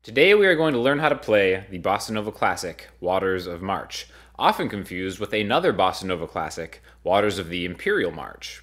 Today we are going to learn how to play the Bossa Nova classic, Waters of March, often confused with another Bossa Nova classic, Waters of the Imperial March.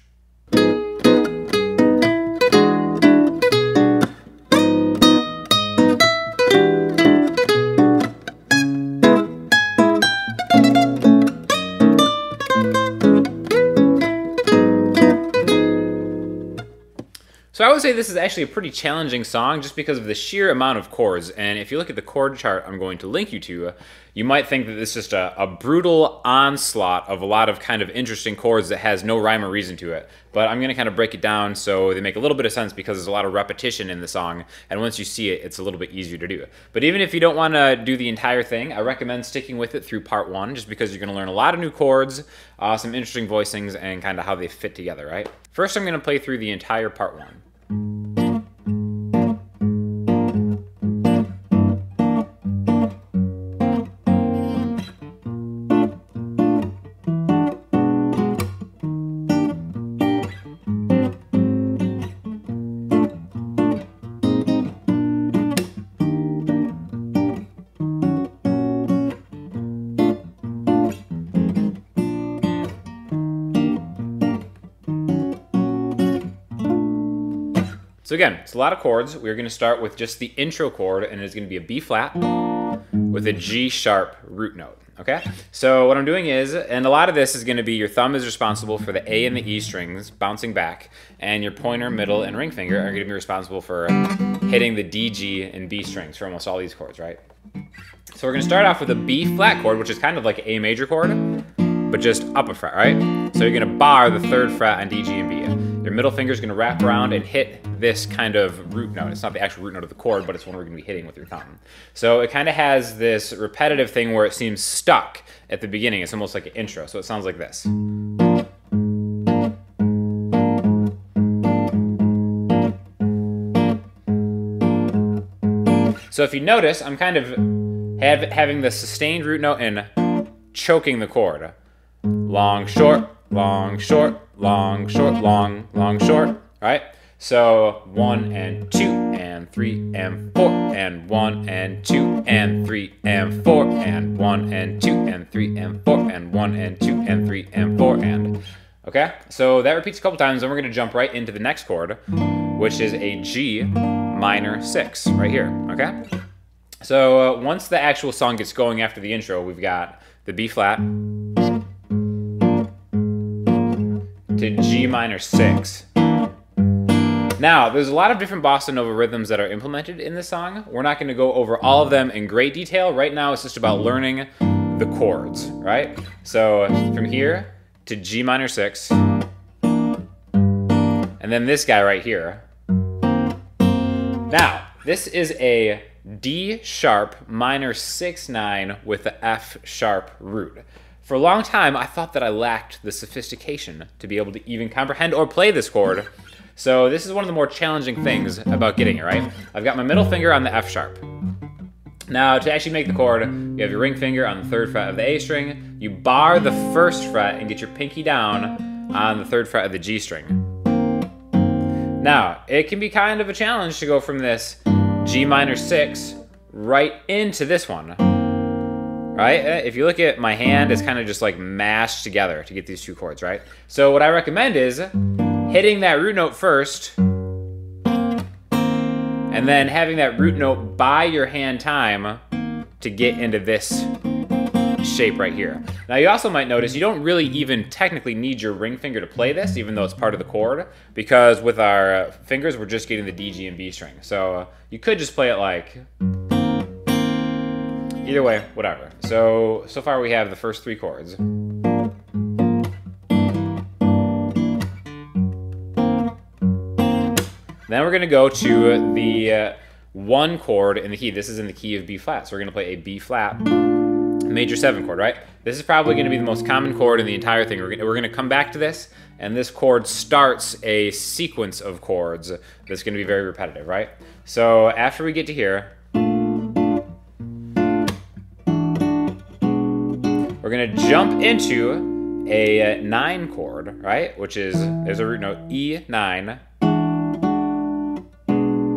So I would say this is actually a pretty challenging song just because of the sheer amount of chords. And if you look at the chord chart I'm going to link you to, you might think that this is just a brutal onslaught of a lot of kind of interesting chords that has no rhyme or reason to it. But I'm going to kind of break it down so they make a little bit of sense because there's a lot of repetition in the song. And once you see it, it's a little bit easier to do. But even if you don't want to do the entire thing, I recommend sticking with it through part one just because you're going to learn a lot of new chords, some interesting voicings, and kind of how they fit together, right? First, I'm going to play through the entire part one. So again, it's a lot of chords. We're going to start with just the intro chord, and it's going to be a B flat with a G sharp root note, okay? So what I'm doing is, and a lot of this is going to be your thumb is responsible for the A and the E strings bouncing back, and your pointer, middle, and ring finger are going to be responsible for hitting the D, G, and B strings for almost all these chords, right? So we're going to start off with a B flat chord, which is kind of like an A major chord, but just up a fret, right? So you're going to bar the 3rd fret on D, G, and B. Your middle finger is going to wrap around and hit this kind of root note. It's not the actual root note of the chord, but it's one we're going to be hitting with your thumb. So it kind of has this repetitive thing where it seems stuck at the beginning. It's almost like an intro. So it sounds like this. So if you notice, I'm kind of having the sustained root note and choking the chord. Long, short, long, short, long, short, long, long, short, right? So 1 and 2 and 3 and 4 and 1 and 2 and 3 and 4 and 1 and 2 and 3 and 4 and 1 and 2 and 3 and 4 and, okay? So that repeats a couple times, and we're gonna jump right into the next chord, which is a G minor 6 right here, okay? So once the actual song gets going after the intro, we've got the B flat to G minor 6. Now, there's a lot of different Bossa Nova rhythms that are implemented in this song. We're not going to go over all of them in great detail. Right now, it's just about learning the chords, right? So from here to G minor 6, and then this guy right here. Now, this is a D sharp minor 6/9 with the F sharp root. For a long time, I thought that I lacked the sophistication to be able to even comprehend or play this chord. So this is one of the more challenging things about getting it, right? I've got my middle finger on the F sharp. Now, to actually make the chord, you have your ring finger on the 3rd fret of the A string, you bar the 1st fret and get your pinky down on the 3rd fret of the G string. Now, it can be kind of a challenge to go from this G minor 6 right into this one. Right? If you look at my hand, it's kind of just like mashed together to get these two chords, right? So what I recommend is hitting that root note first, and then having that root note buy your hand time to get into this shape right here. Now you also might notice you don't really even technically need your ring finger to play this, even though it's part of the chord, because with our fingers we're just getting the D, G, and B string. So you could just play it like... Either way, whatever. So far we have the first 3 chords. Then we're going to go to the 1 chord in the key. This is in the key of B flat. So we're going to play a B flat major 7 chord, right? This is probably going to be the most common chord in the entire thing. We're going to come back to this, and this chord starts a sequence of chords that's going to be very repetitive, right? So after we get to here, we're going to jump into a 9 chord, right? Which is, there's a root note, E9,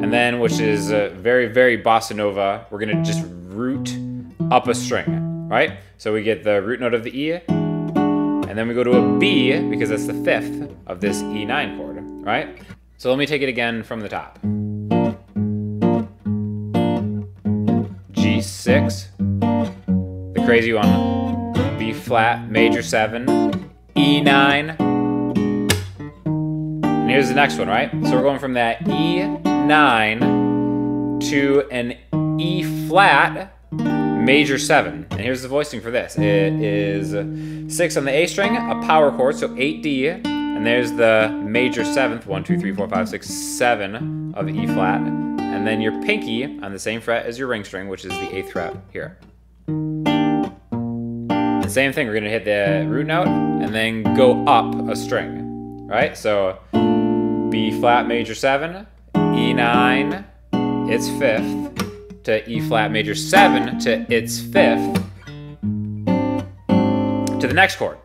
And then, which is very, very bossa nova, we're gonna just root up a string, right? So we get the root note of the E, and then we go to a B, because that's the 5th of this E9 chord, right? So let me take it again from the top. G6, the crazy one, B flat, major 7, E9, and here's the next one, right? So we're going from that E9 to an E flat, major 7. And here's the voicing for this. It is 6 on the A string, a power chord, so 8D, and there's the major 7th, 1, 2, 3, 4, 5, 6, 7 of E flat, and then your pinky on the same fret as your ring string, which is the 8th fret here. The same thing, we're gonna hit the root note and then go up a string, right? So B flat major 7, E9, its 5th, to E flat major 7 to its 5th, to the next chord.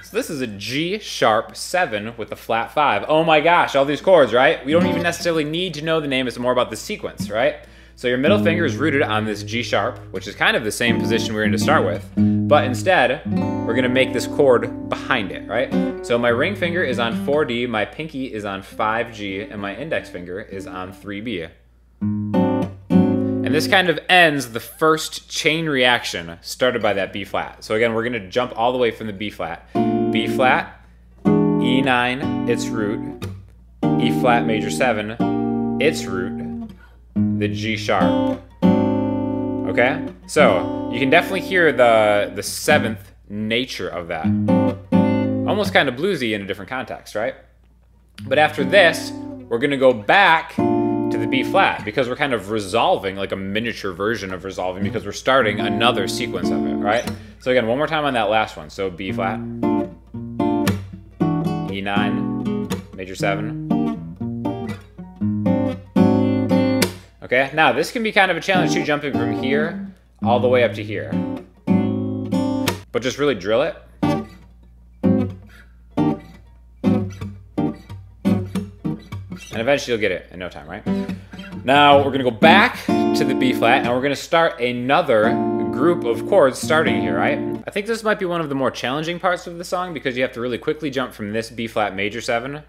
So this is a G sharp 7 with a flat 5. Oh my gosh, all these chords, right? We don't even necessarily need to know the name, it's more about the sequence, right? So your middle finger is rooted on this G sharp, which is kind of the same position we're going to start with, but instead, we're going to make this chord behind it, right? So my ring finger is on 4D, my pinky is on 5G, and my index finger is on 3B. And this kind of ends the first chain reaction started by that B flat. So again, we're going to jump all the way from the B flat. B flat, E9, its root, E flat major 7, its root, the G sharp. Okay? So you can definitely hear the 7th nature of that. Almost kind of bluesy in a different context, right? But after this, we're going to go back to the B flat because we're kind of resolving, like a miniature version of resolving, because we're starting another sequence of it, right? So again, one more time on that last one. So B flat, E9, major 7. Okay, now this can be kind of a challenge too, jumping from here all the way up to here. But just really drill it. And eventually you'll get it in no time, right? Now we're gonna go back to the B flat and we're gonna start another group of chords starting here, right? I think this might be one of the more challenging parts of the song because you have to really quickly jump from this B flat major 7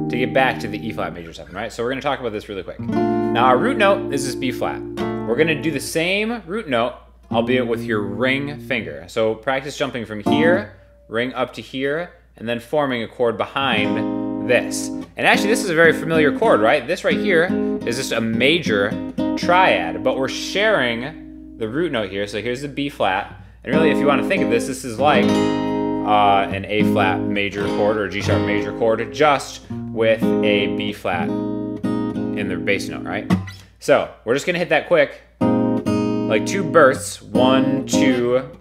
to get back to the E flat major 7, right? So we're gonna talk about this really quick. Now our root note is this B flat. We're gonna do the same root note, albeit with your ring finger. So practice jumping from here, ring up to here, and then forming a chord behind this. And actually this is a very familiar chord, right? This right here is just a major triad, but we're sharing the root note here. So here's the B flat. And really if you want to think of this, this is like an A flat major chord or a G sharp major chord, just with a B flat in the bass note, right? So we're just gonna hit that quick, like 2 bursts, 1, 2,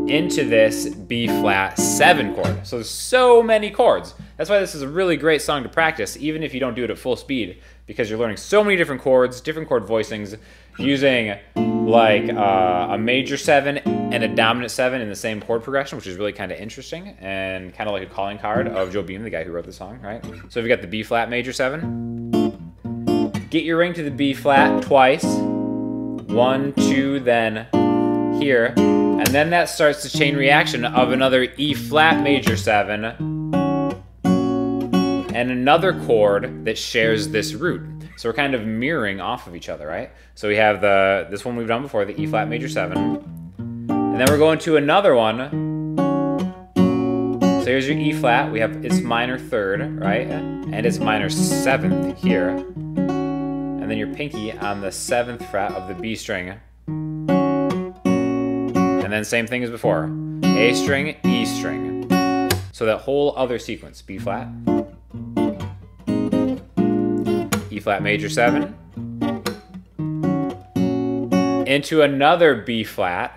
into this B flat 7 chord. So there's so many chords. That's why this is a really great song to practice, even if you don't do it at full speed, because you're learning so many different chords, different chord voicings, using like a major 7 and a dominant 7 in the same chord progression, which is really kind of interesting and kind of like a calling card of Jobim, the guy who wrote the song, right? So if you got the B flat major 7, get your ring to the B flat twice, 1, 2, then here, and then that starts the chain reaction of another E flat major 7 and another chord that shares this root. So we're kind of mirroring off of each other, right? So we have this one we've done before, the E flat major 7, and then we're going to another one. So here's your E flat, we have its minor 3rd, right? And its minor 7th here. And then your pinky on the 7th fret of the B string. And then same thing as before, A string, E string. So that whole other sequence, B flat, E flat major 7, into another B flat,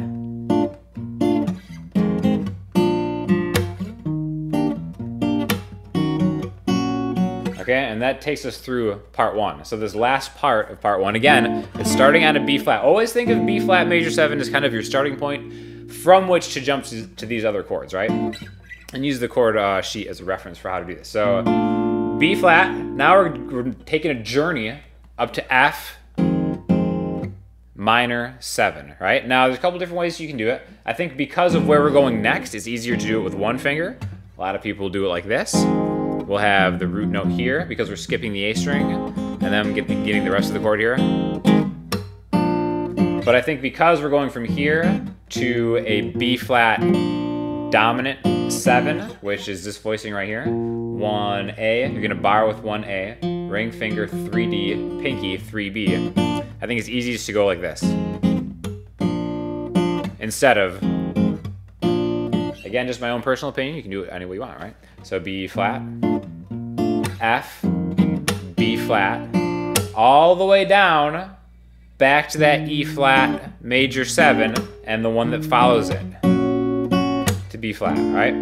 okay, and that takes us through part 1. So this last part of part 1, again, it's starting on a B flat. Always think of B flat major 7 as kind of your starting point from which to jump to these other chords, right? And use the chord sheet as a reference for how to do this. So B flat, now we're taking a journey up to F minor 7, right? Now there's a couple different ways you can do it. I think because of where we're going next, it's easier to do it with one finger. A lot of people do it like this. We'll have the root note here because we're skipping the A string, and then getting the rest of the chord here. But I think because we're going from here to a B flat dominant 7, which is this voicing right here, 1A, you're gonna bar with 1A, ring finger 3D, pinky 3B. I think it's easiest to go like this. Instead of, again, just my own personal opinion, you can do it any way you want, right? So B flat, F, B flat, all the way down, back to that E flat major 7, and the one that follows it to B flat, right?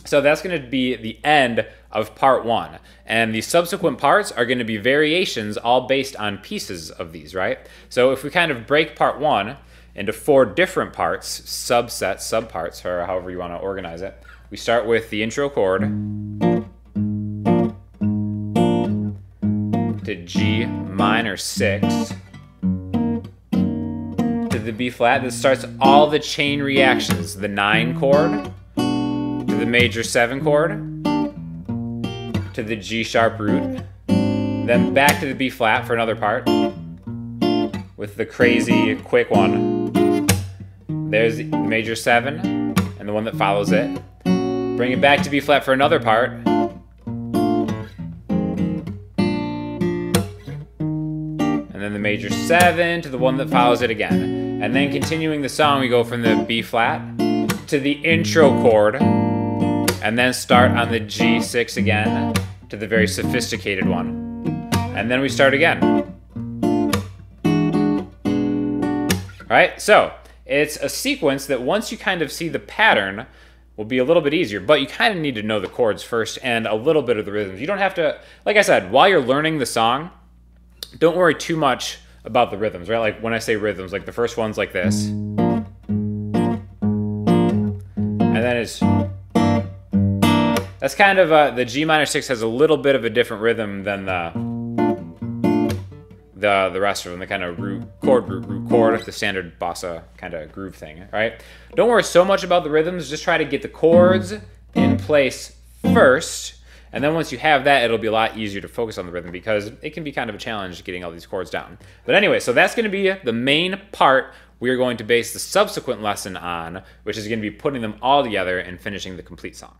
So that's going to be the end of part 1. And the subsequent parts are going to be variations all based on pieces of these, right? So if we kind of break part 1 into 4 different parts, subsets, subparts, or however you want to organize it, we start with the intro chord to G minor 6 to the B flat. This starts all the chain reactions, the 9 chord to the major 7 chord to the G sharp root, then back to the B flat for another part with the crazy quick one. There's the major 7 and the one that follows it. Bring it back to B flat for another part. And then the major 7 to the one that follows it again. And then continuing the song, we go from the B flat to the intro chord, and then start on the G6 again to the very sophisticated one. And then we start again. All right, so it's a sequence that once you kind of see the pattern will be a little bit easier, but you kind of need to know the chords first and a little bit of the rhythms. You don't have to, like I said, while you're learning the song, don't worry too much about the rhythms, right? Like when I say rhythms, like the first one's like this. And then it's, that's kind of, the G minor 6 has a little bit of a different rhythm than the rest of them, the kind of root chord, the standard bossa kind of groove thing, right? Don't worry so much about the rhythms, just try to get the chords in place first, and then once you have that, it'll be a lot easier to focus on the rhythm because it can be kind of a challenge getting all these chords down. But anyway, so that's going to be the main part we are going to base the subsequent lesson on, which is going to be putting them all together and finishing the complete song.